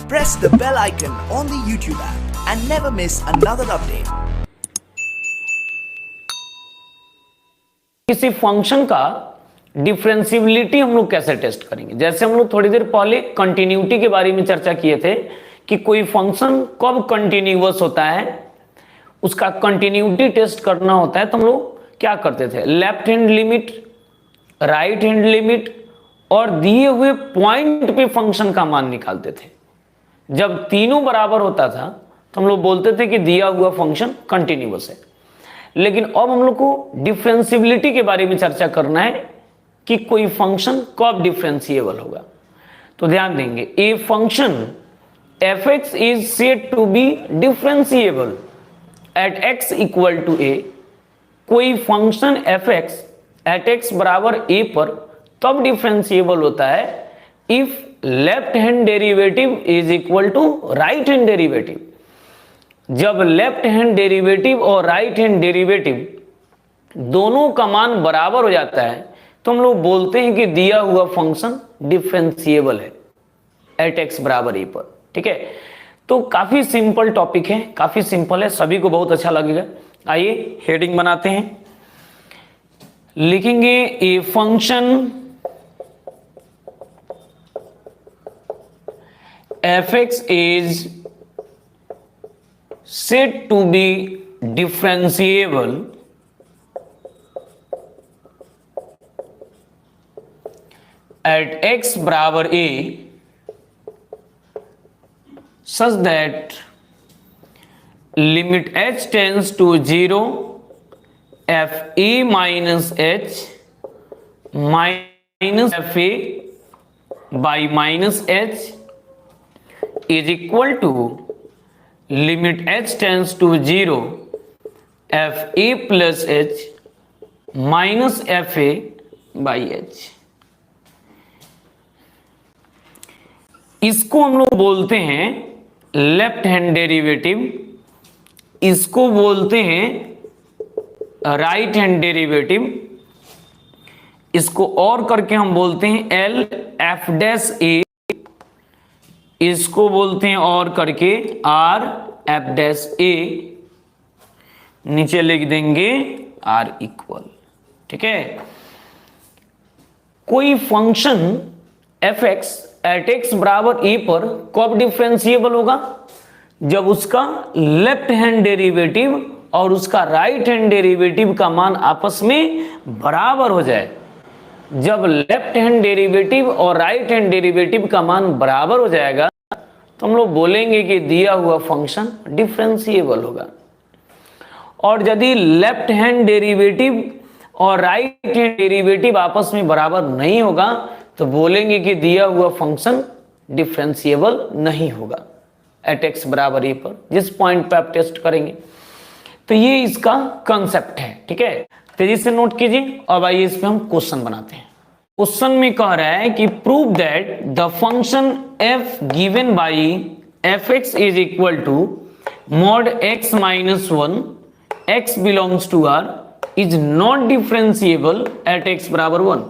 Press the bell icon on the YouTube app and never miss another update. किसी function का differentiability हम लोग कैसे टेस्ट करेंगे। जैसे हम लोग थोड़ी देर पहले कंटिन्यूटी के बारे में चर्चा किए थे कि कोई फंक्शन कब कंटिन्यूअस होता है, उसका कंटिन्यूटी टेस्ट करना होता है। तो हम लोग क्या करते थे, left hand limit, right hand limit और दिए हुए पॉइंट पे फंक्शन का मान निकालते थे। जब तीनों बराबर होता था तो हम लोग बोलते थे कि दिया हुआ फंक्शन कंटिन्यूअस है। लेकिन अब हम लोग को डिफरेंशियबिलिटी के बारे में चर्चा करना है कि कोई फंक्शन कब डिफरेंशिएबल होगा। तो ध्यान देंगे, a function f(x) is said to be differentiable at x equal to a। कोई फंक्शन f(x) एट x बराबर a पर तब डिफरेंशिएबल होता है if left hand derivative is equal to right hand derivative. जब लेफ्ट हैंड डेरिवेटिव और right hand derivative दोनों का मान बराबर हो जाता है तो हम लोग बोलते हैं कि दिया हुआ फंक्शन डिफरेंशिएबल है एट x बराबर a पर। ठीक है, तो काफी सिंपल टॉपिक है, काफी सिंपल है, सभी को बहुत अच्छा लगेगा। आइए हेडिंग बनाते हैं, लिखेंगे ए function f(x) is said to be differentiable at x बराबर a such that limit h tends to 0 fa minus h minus fa by minus h is equal to limit h tends to 0 fa plus h minus fa by h। इसको हम लोग बोलते हैं left hand derivative, इसको बोलते हैं right hand derivative, इसको और करके हम बोलते हैं एल एफ डैश ए, इसको बोलते हैं और करके आर एफ डैश ए, नीचे लिख देंगे आर इक्वल। ठीक है, कोई function f x at x बराबर ए पर कब डिफरेंशिएबल होगा, जब उसका लेफ्ट हैंड डेरिवेटिव और उसका राइट हैंड डेरिवेटिव का मान आपस में बराबर हो जाए। जब लेफ्ट हैंड डेरिवेटिव और राइट हैंड डेरिवेटिव का मान बराबर हो जाएगा तो हम लोग बोलेंगे कि दिया हुआ फंक्शन डिफरेंशिएबल होगा। और यदि लेफ्ट हैंड डेरिवेटिव और राइट हैंड डेरिवेटिव आपस में बराबर नहीं होगा तो बोलेंगे कि दिया हुआ फंक्शन डिफरेंशिएबल नहीं होगा एट एक्स बराबर ए पर, जिस पॉइंट पे आप टेस्ट करेंगे। तो ये इसका कंसेप्ट है। ठीक है, तेजी से नोट कीजिए। अब आइए इस पे हम क्वेश्चन बनाते हैं। क्वेश्चन में कह रहा है कि prove that the function f given by f(x) is equal to mod x minus 1 x belongs to r is not differentiable at x बराबर 1।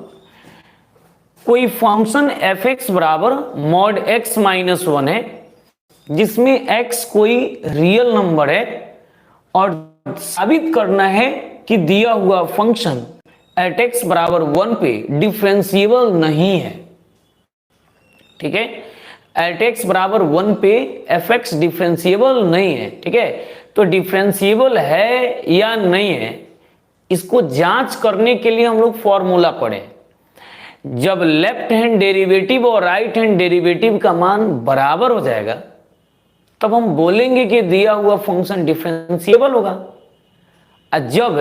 कोई फंक्शन f(x) बराबर mod x माइनस 1 है जिसमें x कोई रियल नंबर है और साबित करना है कि दिया हुआ फंक्शन एट x बराबर 1 पे डिफरेंशिएबल नहीं है। ठीक है, एट x बराबर 1 पे f(x) डिफरेंशिएबल नहीं है। ठीक है, तो डिफरेंशिएबल है या नहीं है इसको जांच करने के लिए हम लोग फॉर्मूला पढ़े। जब लेफ्ट हैंड डेरिवेटिव और राइट हैंड डेरिवेटिव का मान बराबर हो जाएगा तब हम बोलेंगे कि दिया हुआ फंक्शन डिफरेंशिएबल होगा। और जब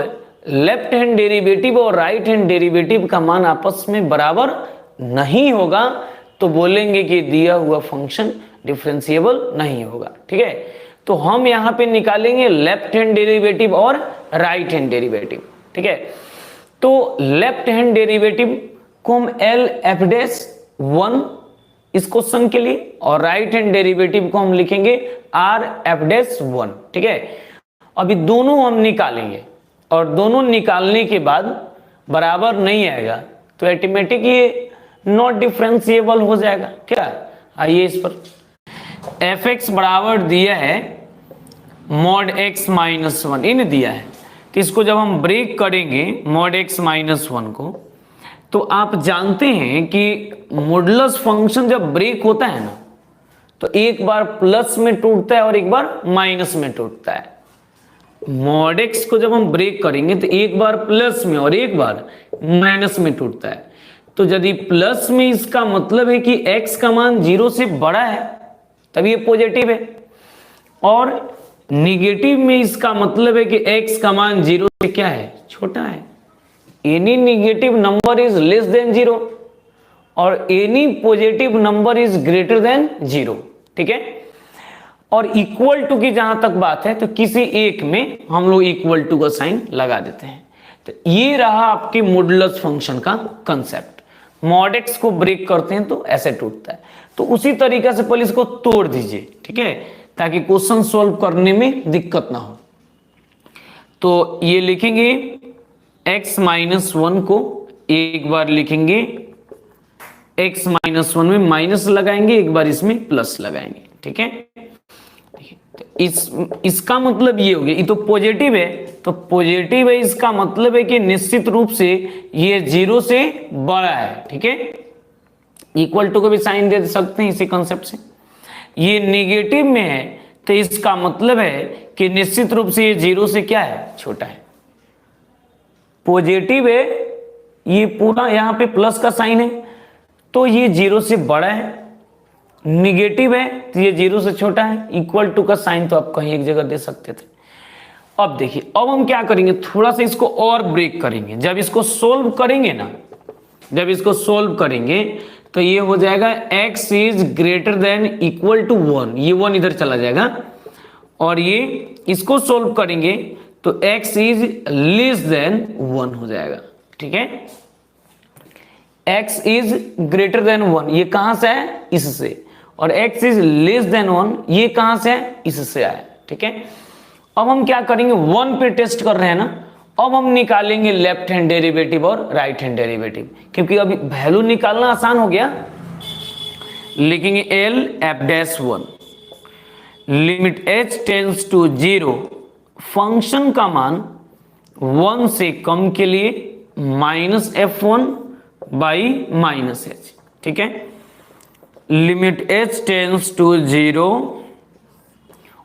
लेफ्ट हैंड डेरिवेटिव और राइट हैंड डेरिवेटिव का मान आपस में बराबर नहीं होगा तो बोलेंगे कि दिया हुआ फंक्शन डिफरेंशिएबल नहीं होगा। ठीक है, तो हम यहां पे निकालेंगे लेफ्ट हैंड डेरिवेटिव और राइट हैंड डेरिवेटिव। ठीक है, तो लेफ्ट हैंड डेरिवेटिव को हम एल एफ डैश 1 इस क्वेश्चन के लिए और राइट हैंड डेरिवेटिव को हम लिखेंगे आर एफ डैश 1। ठीक है, अभी दोनों हम निकालेंगे और दोनों निकालने के बाद बराबर नहीं आएगा तो ऑटोमेटिक ये नॉट डिफरेंशिएबल हो जाएगा। क्या, आइए इस पर एफ एक्स बराबर दिया है मॉड एक्स माइनस वन, इन दिया है। तो इसको जब हम ब्रेक करेंगे मॉड एक्स माइनस वन को, तो आप जानते हैं कि मॉडुलस फंक्शन जब ब्रेक होता है ना, तो एक बार प्लस में टूटता है और एक बार माइनस में टूटता है। मॉड एक्स को जब हम ब्रेक करेंगे तो एक बार प्लस में और एक बार माइनस में टूटता है। तो यदि प्लस में इसका मतलब है कि x का मान 0 से बड़ा है तब ये पॉजिटिव है, और निगेटिव में इसका मतलब है कि x का मान 0 से क्या है, छोटा है। Any negative number is less than 0 और any positive number is greater then 0, ठीक है। और इक्वल टू की जहां तक बात है तो किसी एक में हम लोग इक्वल टू का साइन लगा देते हैं। तो ये रहा आपके मॉडुलस फंक्शन का कंसेप्ट। मॉड एक्स को ब्रेक करते हैं तो ऐसे टूटता है। तो उसी तरीके से पहले इसको तोड़ दीजिए, ठीक है, ताकि क्वेश्चन सॉल्व करने में दिक्कत ना हो। तो ये लिखेंगे x माइनस वन को, एक बार लिखेंगे x माइनस वन में माइनस लगाएंगे, एक बार इसमें प्लस लगाएंगे, ठीक है। इसका मतलब ये हो गया, ये तो पॉजिटिव है, तो पॉजिटिव है इसका मतलब है कि निश्चित रूप से ये 0 से बड़ा है, ठीक है। इक्वल टू को भी साइन दे सकते हैं इसी कंसेप्ट से। ये नेगेटिव में है तो इसका मतलब है कि निश्चित रूप से ये 0 से क्या है, छोटा है। पॉजिटिव है, ये पूरा यहाँ पे प्लस का साइन है तो ये 0 से बड़ा है। निगेटिव है तो ये 0 से छोटा है। इक्वल टू का साइन तो आप कहीं एक जगह दे सकते थे। अब देखिए, अब हम क्या करेंगे, थोड़ा सा इसको और ब्रेक करेंगे। जब इसको सोल्व करेंगे ना, जब इसको सोल्व करेंगे तो ये हो जाएगा x is greater than equal to 1, ये 1 इधर चला जाएगा, और ये इसको सोल्व करेंगे तो x इज लेस देन 1 हो जाएगा, ठीक है। x इज ग्रेटर देन 1 ये कहां से है, इससे, और x इज लेस देन 1 ये कहां से है, इससे आया, ठीक है। अब हम क्या करेंगे, 1 पे टेस्ट कर रहे हैं ना, अब हम निकालेंगे लेफ्ट हैंड डेरिवेटिव और राइट हैंड डेरिवेटिव, क्योंकि अभी वैल्यू निकालना आसान हो गया। लिखेंगे l f dash 1 limit h tends to 0, function का मान 1 से कम के लिए minus f1 by minus h, ठीक है। लिमिट h टेंड्स टू 0,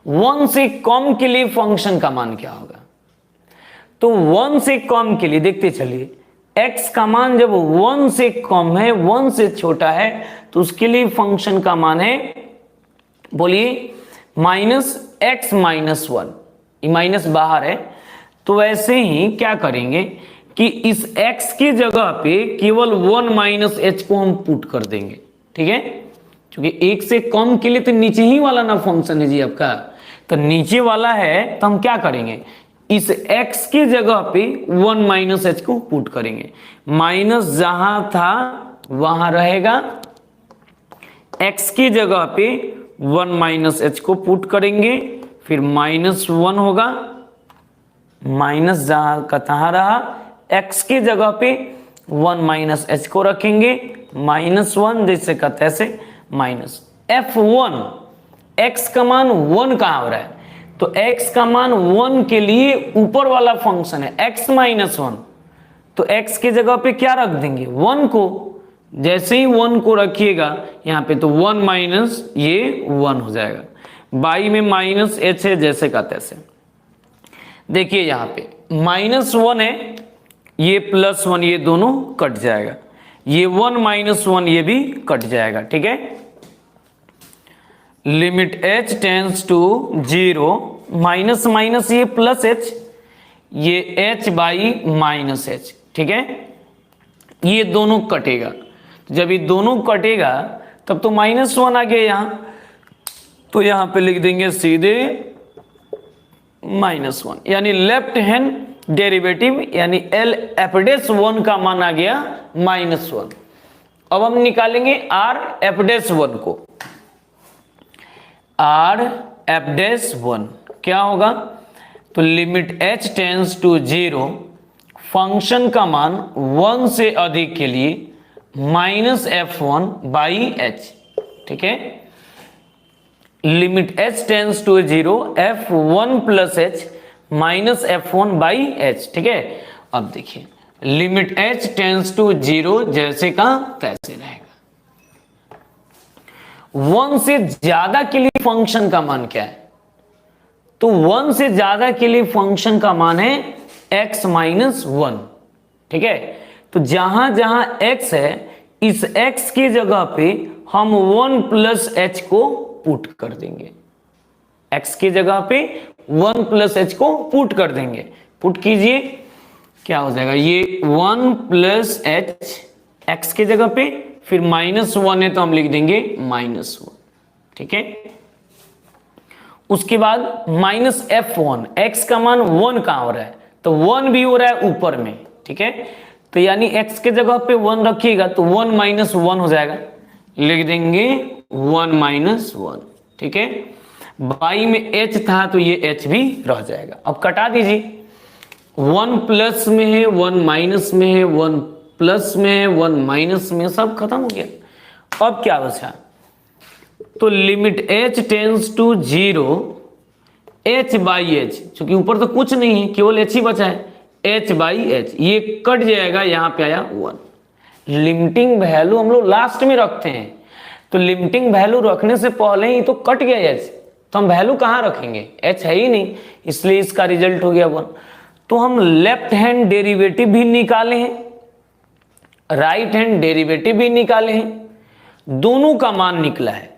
1 से कम के लिए फंक्शन का मान क्या होगा। तो 1 से कम के लिए देखते चलिए, x का मान जब 1 से कम है, 1 से छोटा है, तो उसके लिए फंक्शन का मान है, बोलिए, माइनस x माइनस 1, ये माइनस बाहर है। तो वैसे ही क्या करेंगे कि इस x की जगह पे केवल 1 माइनस h को हम पुट कर देंगे, ठीक है, क्योंकि 1 से कम के लिए तो नीचे ही वाला ना फंक्शन है जी आपका, तो नीचे वाला है, तो हम क्या करेंगे, इस x की जगह पे 1 माइनस h को पुट करेंगे। माइनस जहां था वहां रहेगा, x की जगह पे 1 माइनस h को पुट करेंगे, फिर माइनस 1 होगा, माइनस जहां का तहां रहा, x की जगह पे 1 माइनस h को रखेंगे, माइनस 1 जैसे का तैसे, माइनस f1, x का मान 1 कहां हो रहा है, तो x का मान 1 के लिए ऊपर वाला फंक्शन है x माइनस 1, तो x की जगह पे क्या रख देंगे, 1 को। जैसे ही 1 को रखिएगा यहाँ पे तो 1 माइनस ये 1 हो जाएगा, बाई में माइनस h है जैसे का तैसे। देखिए यहाँ पे माइनस 1 है, ये प्लस 1, ये दोनों कट जाएगा, ये 1 माइनस 1 ये भी कट जाएगा, ठीक है। Limit h tends to 0, minus minus ये प्लस h, ये h बाई माइनस h, ठीक है। ये दोनों कटेगा, जब ये दोनों कटेगा तब तो माइनस 1 आ गया यहाँ, तो यहाँ पे लिख देंगे सीधे माइनस 1, यानी लेफ्ट हैंड डेरिवेटिव यानी l f डैश 1 का मान आ गया माइनस 1। अब हम निकालेंगे r f डैश 1 को, r f डैश 1 क्या होगा, तो limit h tends to 0, function का मान 1 से अधिक के लिए माइनस f1 बाई h, ठीक है। Limit h tends to 0 f1 plus h minus f1 by h. ठीक है, अब देखिए लिमिट h टेंस टू 0 जैसे का तैसे रहेगा। 1 से ज्यादा के लिए फंक्शन का मान क्या है? तो 1 से ज्यादा के लिए फंक्शन का मान है x माइनस 1। ठीक है, तो जहां जहां x है इस x की जगह पे हम 1 प्लस एच को पुट कर देंगे। x की जगह पे 1 प्लस एच को पुट कर देंगे। पुट कीजिए, क्या हो जाएगा? ये 1 प्लस एच एक्स की जगह पे, फिर -1 है तो हम लिख देंगे -1। ठीक है, उसके बाद माइनस f1, x का मान 1 कहां हो रहा है? तो 1 भी हो रहा है ऊपर में। ठीक है, तो यानी x के जगह पे 1 रखिएगा तो 1 माइनस 1 हो जाएगा, लिख देंगे 1 माइनस 1। ठीक है, बाई में h था तो ये h भी रह जाएगा। अब कटा दीजिए, 1 प्लस में है, 1 माइनस में है, 1 प्लस में है, 1 माइनस में, सब खत्म हो गया। अब क्या बचा? तो limit h tends to 0 h by h, चूंकि ऊपर तो कुछ नहीं है केवल h ही बचा है, h बाई एच, ये कट जाएगा, यहां पे आया 1। लिमिटिंग वैल्यू हम लोग लास्ट में रखते हैं, तो लिमिटिंग वैल्यू रखने से पहले ही तो कट गया h, तो हम वैल्यू कहां रखेंगे? h है ही नहीं, इसलिए इसका रिजल्ट हो गया 1। तो हम लेफ्ट हैंड डेरिवेटिव भी निकाले हैं, राइट हैंड डेरिवेटिव भी निकाले हैं, दोनों का मान निकला है।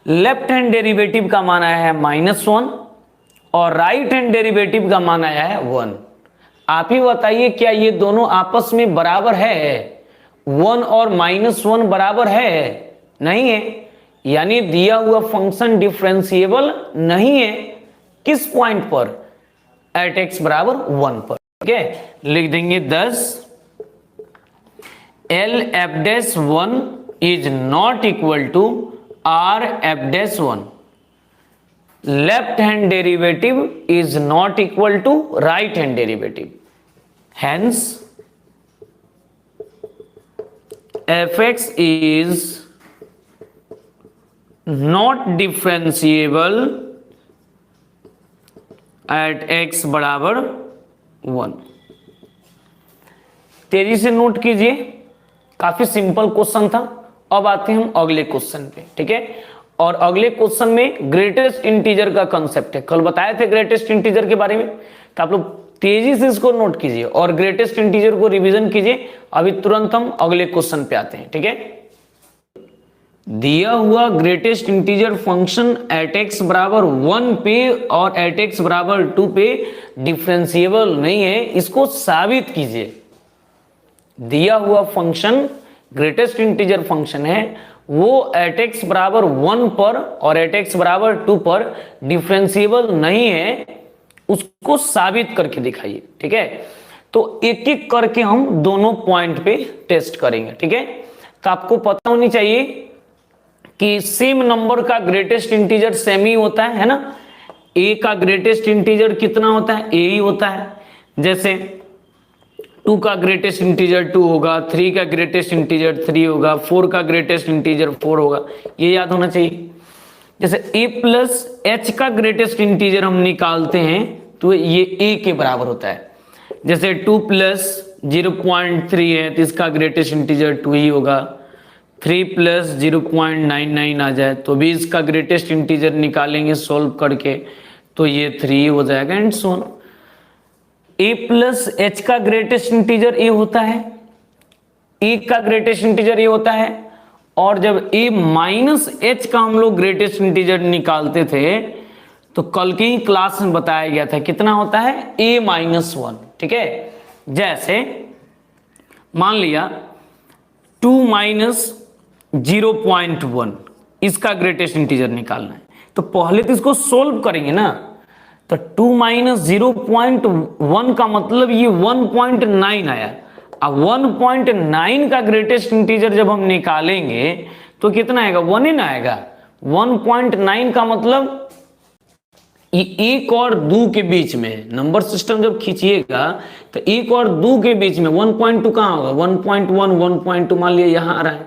लेफ्ट हैंड डेरिवेटिव का मान आया है -1 और राइट हैंड डेरिवेटिव का मान आया है 1। आप ही बताइए क्या ये दोनों आपस में बराबर है? 1 और -1 बराबर है? नहीं है, यानी दिया हुआ फंक्शन डिफरेंशिएबल नहीं है। किस पॉइंट पर? एट x बराबर 1 पर। ठीक है, लिख देंगे 10 L f'1 is not equal to R f'1। Left hand derivative is not equal to right hand derivative, hence fx is not differentiable at x बराबर 1। तेजी से नोट कीजिए, काफी सिंपल क्वेश्चन था। अब आते हैं हम अगले क्वेश्चन पे। ठीक है, और अगले क्वेश्चन में ग्रेटेस्ट इंटीजर का कंसेप्ट है। कल बताए थे ग्रेटेस्ट इंटीजर के बारे में, तो आप लोग तेजी से इसको नोट कीजिए और ग्रेटेस्ट इंटीजर को रिवीजन कीजिए। अभी तुरंत हम अगले क्वेश्चन पे आते हैं। ठीक है, दिया हुआ greatest integer function at x बराबर 1 पे और एट एक्स बराबर 2 पे डिफरेंशिएबल नहीं है, इसको साबित कीजिए। दिया हुआ फंक्शन ग्रेटेस्ट इंटीजर फंक्शन है, वो एट एक्स बराबर 1 पर और एट एक्स बराबर 2 पर डिफरेंशिएबल नहीं है, उसको साबित करके दिखाइए। ठीक है, तो एक एक करके हम दोनों पॉइंट पे टेस्ट करेंगे। ठीक है, तो आपको पता होनी चाहिए कि सेम नंबर का ग्रेटेस्ट इंटीजर सेम ही होता है ना। a का ग्रेटेस्ट इंटीजर कितना होता है? a ही होता है। जैसे 2 का ग्रेटेस्ट इंटीजर 2 होगा, 3 का ग्रेटेस्ट इंटीजर 3 होगा, 4 का ग्रेटेस्ट इंटीजर 4 होगा, ये याद होना चाहिए। जैसे a प्लस h का ग्रेटेस्ट इंटीजर हम निकालते हैं तो ये a के बराबर होता है। जैसे 2 प्लस 0.3 है तो इसका ग्रेटेस्ट इंटीजर 2 ही होगा। 3 प्लस 0.99 आ जाए तो भी इसका ग्रेटेस्ट इंटीजर निकालेंगे सोल्व करके तो ये 3 हो जाएगा, and so on. a plus h का ग्रेटेस्ट इंटीजर a होता है, a का ग्रेटेस्ट इंटीजर a होता है, और जब a माइनस h का हम लोग ग्रेटेस्ट इंटीजर निकालते थे तो कल की ही क्लास में बताया गया था कितना होता है? a minus 1। ठीक है, जैसे मान लिया 2 माइनस 0.1 इसका ग्रेटेस्ट इंटीजर निकालना है, तो पहले तो इसको सोल्व करेंगे ना। तो 2 माइनस 0.1 का मतलब ये 1.9 आया। अब 1.9 का ग्रेटेस्ट इंटीजर जब हम निकालेंगे तो कितना आएगा? 1 ही ना आएगा। 1.9 का मतलब ये 1 और 2 के बीच में, नंबर सिस्टम जब खींचिएगा तो 1 और 2 के बीच में 1.2 कहां होगा? 1.1 1.2 मान लिया यहां आ रहा है,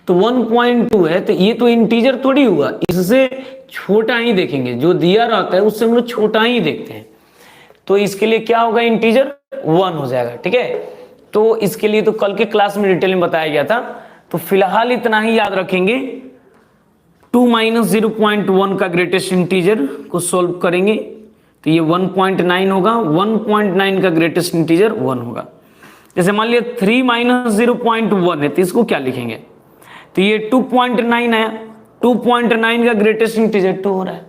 तो 1.2 है, तो ये तो इंटीजर थोड़ी हुआ, इससे छोटा ही देखेंगे, जो दिया रहता है उससे हम लोग छोटा ही देखते हैं। तो इसके लिए क्या होगा, इंटीजर 1 हो जाएगा। ठीक है, तो इसके लिए तो कल के क्लास में डिटेल में बताया गया था, तो फिलहाल इतना ही याद रखेंगे। 2 - 0.1 का ग्रेटेस्ट इंटीजर को सॉल्व करेंगे तो ये 1.9 होगा, 1.9 का ग्रेटेस्ट इंटीजर 1 होगा। जैसे मान लिया 3 - 0.1 है, तो इसको क्या लिखेंगे, तो ये 2.9 आया, 2.9 का ग्रेटेस्ट इंटीजर 2 हो रहा है,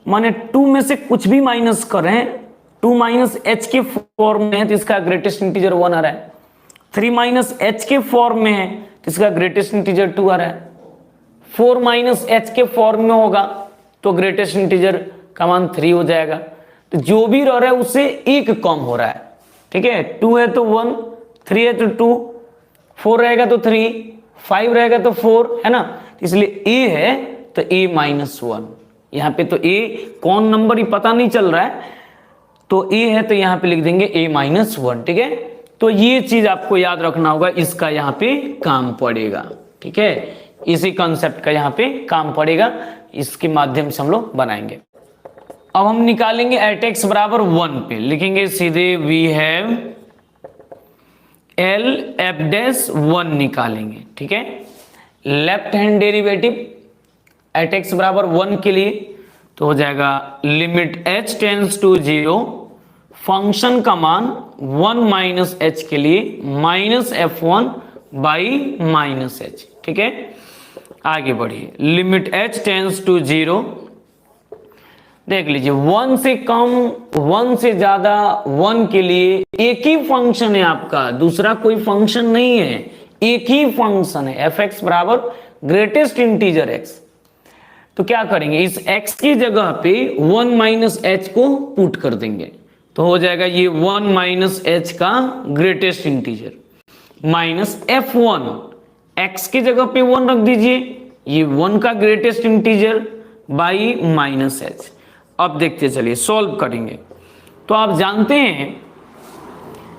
माने 2 में से कुछ भी माइनस कर रहे हैं, 2 - h के फॉर्म में है तो इसका ग्रेटेस्ट इंटीजर 1 आ रहा है, 3 - h के फॉर्म में है तो इसका ग्रेटेस्ट इंटीजर 2 आ रहा है, 4 - h के फॉर्म में होगा तो ग्रेटेस्ट इंटीजर का मान 3 हो जाएगा। तो जो भी रह रहा है उससे एक कम हो रहा है। ठीक है, 2 है तो 1, 3 है तो 2, 4 रहेगा तो 3, 5 रहेगा तो 4, है ना, इसलिए a है तो a - 1। यहाँ पे तो a कौन नंबर ही पता नहीं चल रहा है, तो a है तो यहाँ पे लिख देंगे a - 1। ठीक है, तो ये चीज आपको याद रखना होगा, इसका यहाँ पे काम पड़ेगा। ठीक है, इसी कॉन्सेप्ट का यहाँ पे काम पड़ेगा, इसके माध्यम से हम लोग बनाएंगे। अब हम निकालेंगे एट x बराबर 1 पे, लिखेंगे सीधे वी हैव L f'(1) निकालेंगे। ठीक है, left hand derivative at x बराबर 1 के लिए तो हो जाएगा limit h tends to 0, function का मान 1 - h के लिए -f1/-h। ठीक है, आगे बढ़िए, लिमिट h टेंड्स टू 0, देख लीजिए 1 से कम 1 से ज्यादा 1 के लिए एक ही फंक्शन है आपका, दूसरा कोई फंक्शन नहीं है, एक ही फंक्शन है f(x) बराबर ग्रेटेस्ट इंटीजर x। तो क्या करेंगे, इस x की जगह पे 1 - h को पुट कर देंगे तो हो जाएगा ये 1 - h का greatest integer minus f1, x की जगह पे 1 रख दीजिए, ये 1 का ग्रेटेस्ट इंटीजर बाई -h। अब देखते चलिए सॉल्व करेंगे, तो आप जानते हैं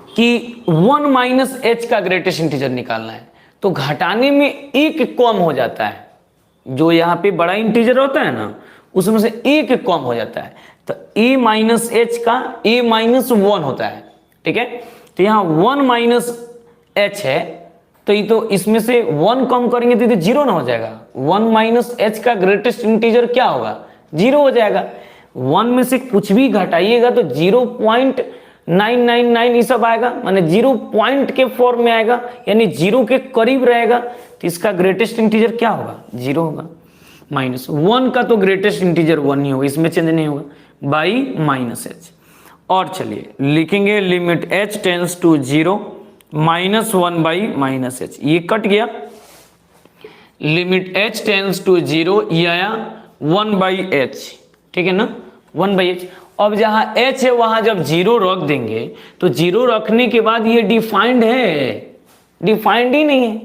कि 1 - h का ग्रेटेस्ट इंटीजर निकालना है तो घटाने में एक कम हो जाता है, जो यहाँ पे बड़ा इंटीजर होता है ना उसमें से एक कम हो जाता है, तो a - h का a - 1 होता है। ठीक है, तो यहाँ 1 - h है तो ये तो इसमें से 1 कम करेंगे तो 0 ना हो जाएगा, 1 - h का ग्रेटेस्ट इंटीजर क्या होगा, 0 हो जाएगा। 1 में से कुछ भी घटाइएगा तो 0.999 ये सब आएगा, माने 0 पॉइंट के फॉर्म में आएगा, यानी 0 के करीब रहेगा, तो इसका ग्रेटेस्ट इंटीजर क्या होगा, 0 होगा। -1 का तो ग्रेटेस्ट इंटीजर 1 ही होगा, इसमें चेंज नहीं होगा, बाई -h। और चलिए लिखेंगे limit h tends to 0 -1/-h, ये कट गया, लिमिट h टेंड्स टू 0 ये आया 1/h। ठीक है ना, 1/h। अब जहां h है वहां जब 0 रख देंगे तो 0 रखने के बाद ये डिफाइंड है, डिफाइंड ही नहीं है,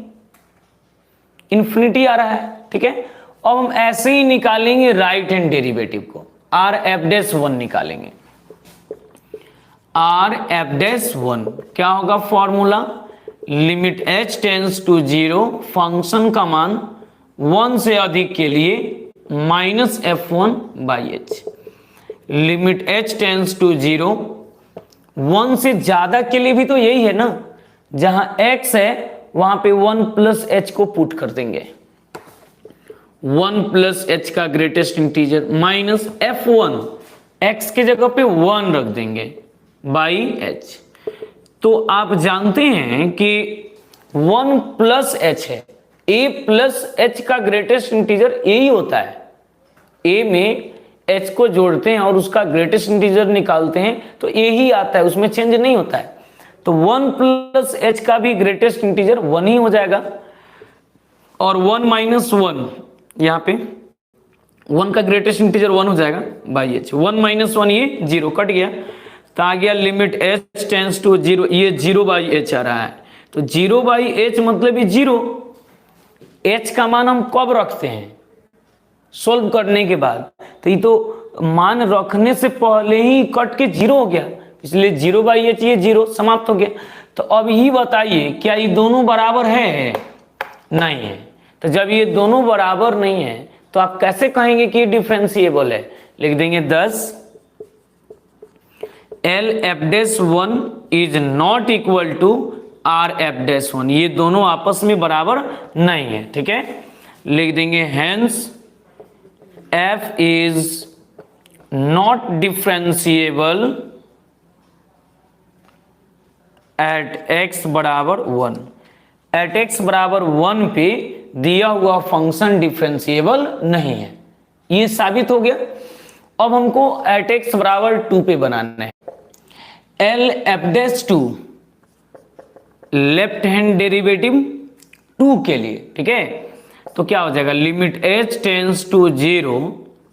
इन्फिनिटी आ रहा है। ठीक है, अब हम ऐसे ही निकालेंगे राइट हैंड डेरिवेटिव को, rf'1 निकालेंगे। rf'1 क्या होगा formula, limit h tends to 0, function का मान 1 से अधिक के लिए -f1/h, limit h tends to 0, 1 से ज्यादा के लिए भी तो यही है ना, जहां x है वहां पे 1 + h को पुट कर देंगे, 1 + h का greatest integer minus f1, x की जगह पे 1 रख देंगे बाई h। तो आप जानते हैं कि 1 + h है, a + h का ग्रेटेस्ट इंटीजर a ही होता है, a में h को जोड़ते हैं और उसका ग्रेटेस्ट इंटीजर निकालते हैं तो a ही आता है, उसमें चेंज नहीं होता है। तो 1 + h का भी ग्रेटेस्ट इंटीजर 1 ही हो जाएगा, और 1 - 1 यहाँ पे 1 का ग्रेटेस्ट इंटीजर 1 हो जाएगा बाई h, 1 - 1 ये 0 कट गया, तो आ गया लिमिट h टेंड्स टू 0, ये 0/h आ रहा है, तो 0/h मतलब ये 0। h का मान हम कब रखते हैं, सोल्व करने के बाद, तो ये तो मान रखने से पहले ही कट के 0 हो गया, इसलिए 0/h ये 0 समाप्त हो गया। तो अब ही बताइए क्या ये दोनों बराबर है, नहीं है। तो जब ये दोनों बराबर नहीं है तो आप कैसे कहेंगे कि डिफरेंशिएबल है? लिख देंगे 10 L f dash one is not equal to R f dash one, ये दोनों आपस में बराबर नहीं है। ठीक है, लिख देंगे hence F is not differentiable eight x बराबर 1। एट एक्स बराबर 1 पे दिया हुआ फंक्शन डिफरेंशिएबल नहीं है, ये साबित हो गया। अब हमको एट एक्स बराबर 2 पे बनाना है। L f dash 2 left hand derivative 2 के लिए, ठीक है, तो क्या हो जाएगा? Limit h tends to 0,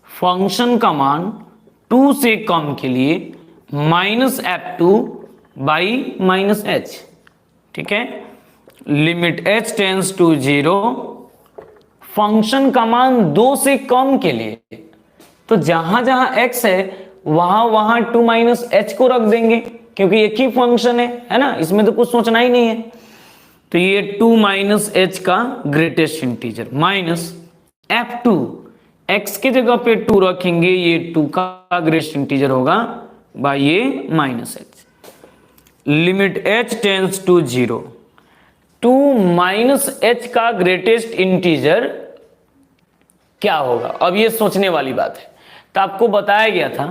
function का मान 2 से कम के लिए minus f two by minus h. ठीक है, limit h tends to 0, function का मान 2 से कम के लिए, तो जहां जहां x है वहां वहां 2 माइनस एच को रख देंगे, क्योंकि एक ही फंक्शन है ना, इसमें तो कुछ सोचना ही नहीं है। तो ये 2 माइनस एच का greatest integer minus f2, x की जगह पे 2 रखेंगे, ये 2 का ग्रेटेस्ट इंटीजर होगा बाय ये minus h. Limit h tends to 0, 2 minus h का ग्रेटेस्ट इंटीजर क्या होगा? अब ये सोचने वाली बात है। तो आपको बताया गया था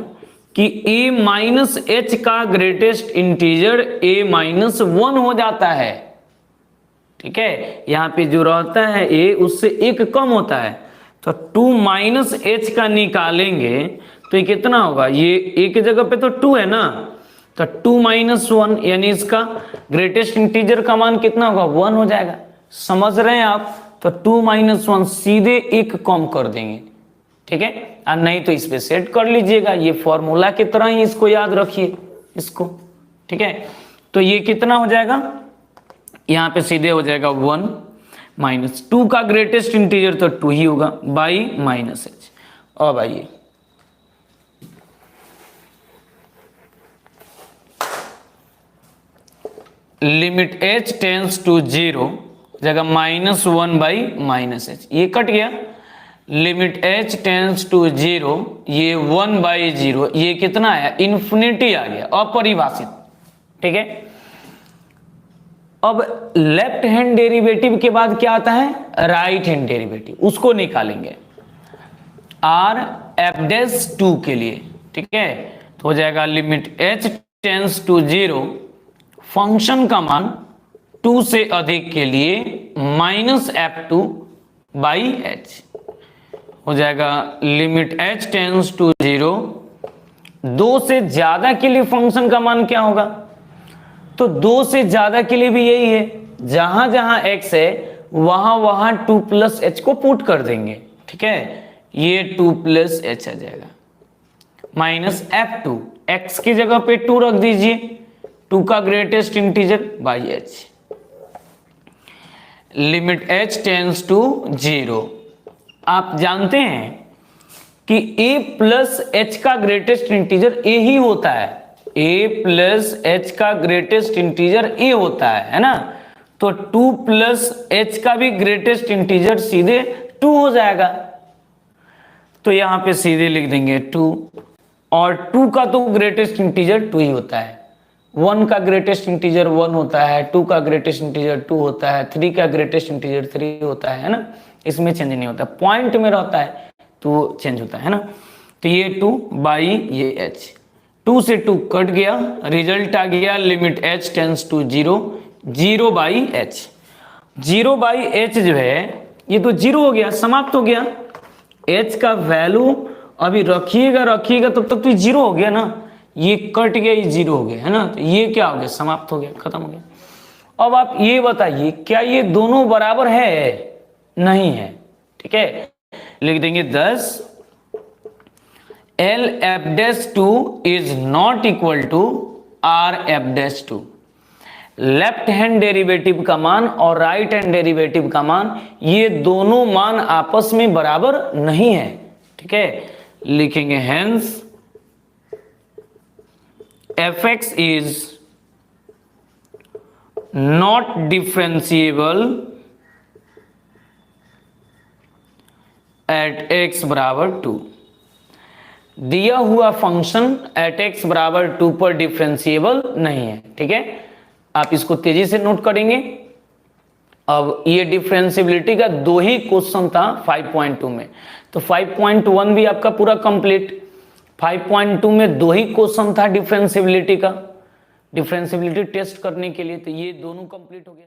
कि a माइनस एच का ग्रेटेस्ट इंटीजर a माइनस 1 हो जाता है। ठीक है, यहां पे जो रहता है a उससे एक कम होता है, तो 2 माइनस एच का निकालेंगे तो ये कितना होगा? ये a की जगह पे तो 2 है ना, तो 2 माइनस 1 यानी इसका ग्रेटेस्ट इंटीजर का मान कितना होगा? 1 हो जाएगा। समझ रहे हैं आप? तो 2 माइनस 1 सीधे एक कम कर देंगे। ठीक है, और नहीं तो इस पे सेट कर लीजिएगा, ये फॉर्मूला की तरह ही इसको याद रखिए इसको। ठीक है, तो ये कितना हो जाएगा? यहां पे सीधे हो जाएगा 1 माइनस 2 का ग्रेटेस्ट इंटीजर तो 2 ही होगा बाई माइनस एच। अब आइए लिमिट h टेंस टू 0 जगह माइनस 1 बाई माइनस एच, ये कट गया। लिमिट h टेंस टू 0, ये 1 बाई 0, ये कितना आया? इन्फिनिटी आ गया, अपरिभाषित। ठीक है, अब लेफ्ट हैंड डेरिवेटिव के बाद क्या आता है? राइट हैंड डेरिवेटिव, उसको निकालेंगे आर एफ डैश 2 के लिए। ठीक है, तो हो जाएगा limit h tends to 0, function का मान 2 से अधिक के लिए माइनस f2 बाई h हो जाएगा। लिमिट h टेंस टू 0, 2 से ज्यादा के लिए फंक्शन का मान क्या होगा? तो 2 से ज्यादा के लिए भी यही है, जहां जहां x है वहां वहां 2 प्लस एच को पुट कर देंगे। ठीक है, ये 2 प्लस एच आ जाएगा माइनस f2, x की जगह पे 2 रख दीजिए, 2 का greatest integer by h. Limit h tends to 0, आप जानते हैं कि a प्लस एच का ग्रेटेस्ट इंटीजर a ही होता है, a प्लस एच का ग्रेटेस्ट इंटीजर a होता है ना, तो 2 प्लस एच का भी ग्रेटेस्ट इंटीजर सीधे 2 हो जाएगा। तो यहां पे सीधे लिख देंगे 2, और 2 का तो ग्रेटेस्ट इंटीजर 2 ही होता है, 1 का ग्रेटेस्ट इंटीजर 1 होता है, 2 का ग्रेटेस्ट इंटीजर 2 होता है, 3 का ग्रेटेस्ट इंटीजर 3 होता है ना, इसमें चेंज नहीं होता, पॉइंट में रहता है तो चेंज होता है ना। तो ये 2 बाई ये h, 2 से 2 कट गया, रिजल्ट आ गया limit h tends to 0, 0 by h। 0 by h जो है ये तो 0 हो गया, समाप्त हो गया। h का वैल्यू अभी रखिएगा तब तक तो 0 हो गया ना, ये कट गया, ये 0 हो गया है ना, तो ये क्या हो गया? समाप्त हो गया, खत्म हो गया। अब आप ये बताइए क्या ये दोनों बराबर है? नहीं है। ठीक है, लिख देंगे 10 L f dash 2 is not equal to R f dash 2। Left hand derivative का मान और राइट हैंड डेरिवेटिव का मान, ये दोनों मान आपस में बराबर नहीं है। ठीक है, लिखेंगे hence fx is not differentiable at x बराबर 2। दिया हुआ फंक्शन एट एक्स बराबर 2 पर डिफरेंशिएबल नहीं है। ठीक है, आप इसको तेजी से नोट करेंगे। अब ये डिफरेंशिएबिलिटी का 2 ही क्वेश्चन था 5.2 में, तो 5.1 भी आपका पूरा कंप्लीट। 5.2 में 2 ही क्वेश्चन था डिफरेंशिएबिलिटी का, डिफरेंशिएबिलिटी टेस्ट करने के लिए, तो ये दोनों कंप्लीट हो गया।